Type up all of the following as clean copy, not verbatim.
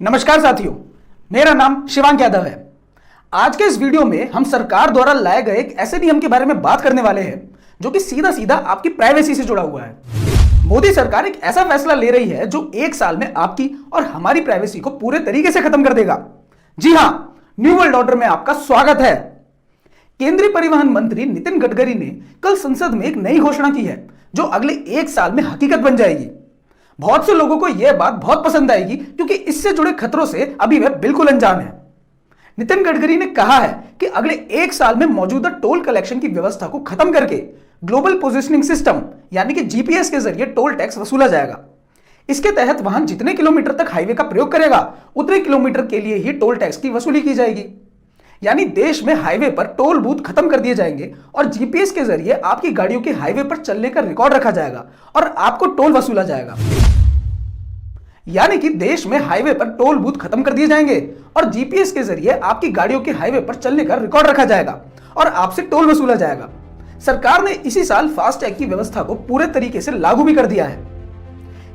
नमस्कार साथियों, मेरा नाम शिवांक यादव है। आज के इस वीडियो में हम सरकार द्वारा लाए गए एक ऐसे नियम के बारे में बात करने वाले हैं जो कि सीधा सीधा आपकी प्राइवेसी से जुड़ा हुआ है। मोदी सरकार एक ऐसा फैसला ले रही है जो एक साल में आपकी और हमारी प्राइवेसी को पूरे तरीके से खत्म कर देगा। जी हां, न्यू वर्ल्ड ऑर्डर में आपका स्वागत है। केंद्रीय परिवहन मंत्री नितिन गडकरी ने कल संसद में एक नई घोषणा की है जो अगले एक साल में हकीकत बन जाएगी। बहुत से लोगों को यह बात बहुत पसंद आएगी क्योंकि इससे जुड़े खतरों से अभी वे बिल्कुल अनजान हैं। नितिन गडकरी ने कहा है कि अगले एक साल में मौजूदा टोल कलेक्शन की व्यवस्था को खत्म करके ग्लोबल पोजिशनिंग सिस्टम यानी कि जीपीएस के जरिए टोल टैक्स वसूला जाएगा। इसके तहत वाहन जितने किलोमीटर तक हाईवे का प्रयोग करेगा उतने किलोमीटर के लिए ही टोल टैक्स की वसूली की जाएगी। यानी देश में हाईवे पर टोल बूथ खत्म कर दिए जाएंगे और जीपीएस के जरिए आपकी गाड़ियों के हाईवे पर चलने का रिकॉर्ड रखा जाएगा और आपको टोल वसूला जाएगा। यानी कि देश में हाईवे पर टोल बूथ खत्म कर दिए जाएंगे और जीपीएस के जरिए आपकी गाड़ियों के हाईवे पर चलने का रिकॉर्ड रखा जाएगा और आपसे टोल वसूला जाएगा। सरकार ने इसी साल फास्टैग की व्यवस्था को पूरे तरीके से लागू भी कर दिया है।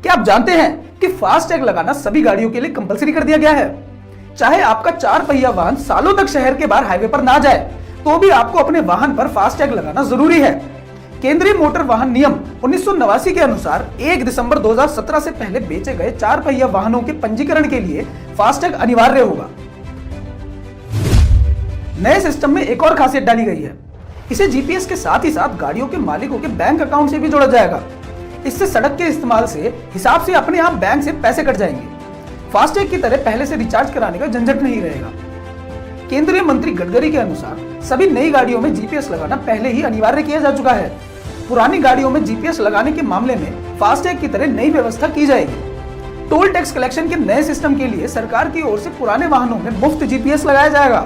क्या आप जानते हैं कि फास्टैग लगाना सभी गाड़ियों के लिए कंपलसरी कर दिया गया है? चाहे आपका 4 पहिया वाहन सालों तक शहर के बाहर हाईवे पर ना जाए तो भी आपको अपने वाहन पर फास्टैग लगाना जरूरी है। केंद्रीय मोटर वाहन नियम 1989 के अनुसार 1 दिसंबर 2017 से पहले बेचे गए 4 पहिया वाहनों के पंजीकरण के लिए फास्टैग अनिवार्य होगा। नए सिस्टम में एक और खासियत डाली गई है। इसे जीपीएस के साथ ही साथ गाड़ियों के मालिकों के बैंक अकाउंट से भी जोड़ा जाएगा। इससे सड़क के इस्तेमाल से हिसाब से अपने आप बैंक से पैसे कट जाएंगे। फास्टैग की तरह पहले से रिचार्ज कराने का झंझट नहीं रहेगा। केंद्रीय मंत्री गडकरी के अनुसार सभी नई गाड़ियों में जीपीएस लगाना पहले ही अनिवार्य किया जा चुका है। पुरानी गाड़ियों में जीपीएस लगाने के मामले में फास्टैग की तरह नई व्यवस्था की जाएगी। टोल टैक्स कलेक्शन के नए सिस्टम के लिए सरकार की ओर से पुराने वाहनों में मुफ्त जीपीएस लगाया जाएगा।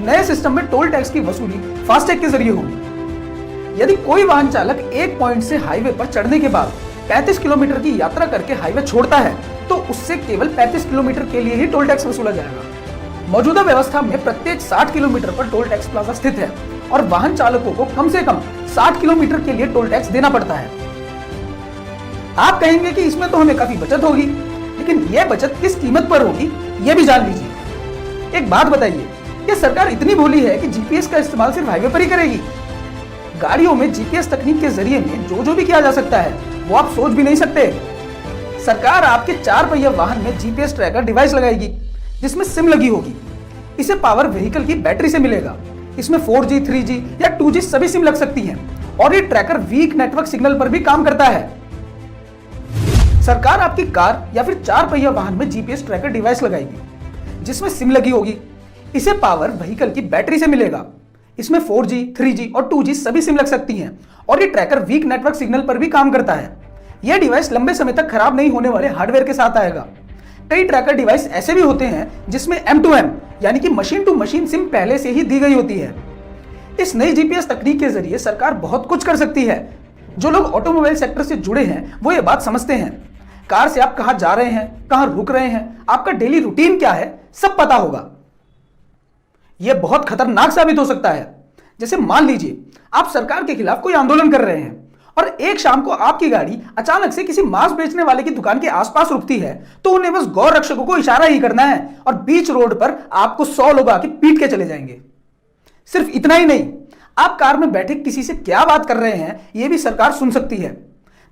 नए सिस्टम में टोल टैक्स की वसूली फास्टैग के जरिए होगी। यदि कोई वाहन चालक एक पॉइंट से हाईवे पर चढ़ने के बाद 35 किलोमीटर की यात्रा करके हाईवे छोड़ता है तो उससे केवल 35 किलोमीटर के लिए ही टोल टैक्स वसूला जाएगा। मौजूदा व्यवस्था में प्रत्येक 60 किलोमीटर पर टोल टैक्स प्लाजा स्थित है और वाहन चालकों को कम से कम 60 किलोमीटर के लिए टोल टैक्स देना पड़ता है। आप कहेंगे कि इसमें तो हमें काफी बचत होगी, लेकिन यह बचत किस कीमत पर होगी यह भी जान लीजिए। एक बात बताइए, क्या सरकार इतनी भोली है कि जीपीएस का इस्तेमाल सिर्फ हाईवे पर ही करेगी? गाड़ियों में जीपीएस तकनीक के जरिए में जो भी किया जा सकता है वो आप सोच भी नहीं सकते। सरकार आपके 4 पहिया वाहन में जीपीएस ट्रैकर डिवाइस लगाएगी जिसमें सिम लगी होगी। इसे पावर व्हीकल की बैटरी से मिलेगा। इसमें 4G, 3G या 2G सभी सिम लग सकती हैं और ये ट्रैकर वीक नेटवर्क सिग्नल पर भी काम करता है। सरकार आपकी कार या फिर 4 पहिया वाहन में जीपीएस ट्रैकर डिवाइस लगाएगी जिसमें सिम लगी होगी। इसे पावर व्हीकल की बैटरी से मिलेगा। इसमें 4G, 3G और 2G सभी सिम लग सकती हैं और ये ट्रैकर वीक नेटवर्क सिग्नल पर भी काम करता है। यह डिवाइस लंबे समय तक खराब नहीं होने वाले हार्डवेयर के साथ आएगा। कई ट्रैकर डिवाइस ऐसे भी होते हैं जिसमें M2M यानी कि मशीन टू मशीन सिम पहले से ही दी गई होती है। इस नई जीपीएस तकनीक के जरिए सरकार बहुत कुछ कर सकती है। जो लोग ऑटोमोबाइल सेक्टर से जुड़े हैं वो ये बात समझते हैं। कार से आप कहां जा रहे हैं, कहां रुक रहे हैं, आपका डेली रूटीन क्या है, सब पता होगा। यह बहुत खतरनाक साबित हो सकता है। जैसे मान लीजिए आप सरकार के खिलाफ कोई आंदोलन कर रहे हैं और एक शाम को आपकी गाड़ी अचानक से किसी मांस बेचने वाले की दुकान के आसपास रुकती है तो उन्हें बस गौ रक्षकों को इशारा ही करना है और बीच रोड पर आपको 100 लोग आके पीट के चले जाएंगे। सिर्फ इतना ही नहीं, आप कार में बैठे किसी से क्या बात कर रहे हैं यह भी सरकार सुन सकती है।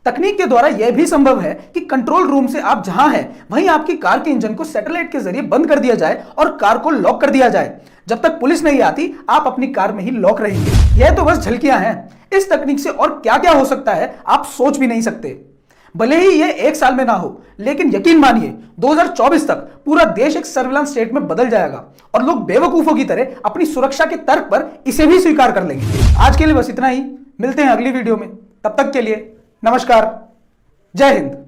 तकनीक के द्वारा यह भी संभव है कि कंट्रोल रूम से आप जहां हैं वहीं आपकी कार के इंजन को सैटेलाइट के जरिए बंद कर दिया जाए और कार को लॉक कर दिया जाए। जब तक पुलिस नहीं आती आप अपनी कार में ही लॉक रहेंगे। यह तो बस झलकियां हैं। इस तकनीक से और क्या क्या हो सकता है आप सोच भी नहीं सकते। भले ही यह एक साल में ना हो, लेकिन यकीन मानिए 2024 तक पूरा देश एक सर्विलांस स्टेट में बदल जाएगा और लोग बेवकूफों की तरह अपनी सुरक्षा के तर्क पर इसे भी स्वीकार कर लेंगे। आज के लिए बस इतना ही। मिलते हैं अगली वीडियो में। तब तक के लिए नमस्कार, जय हिंद।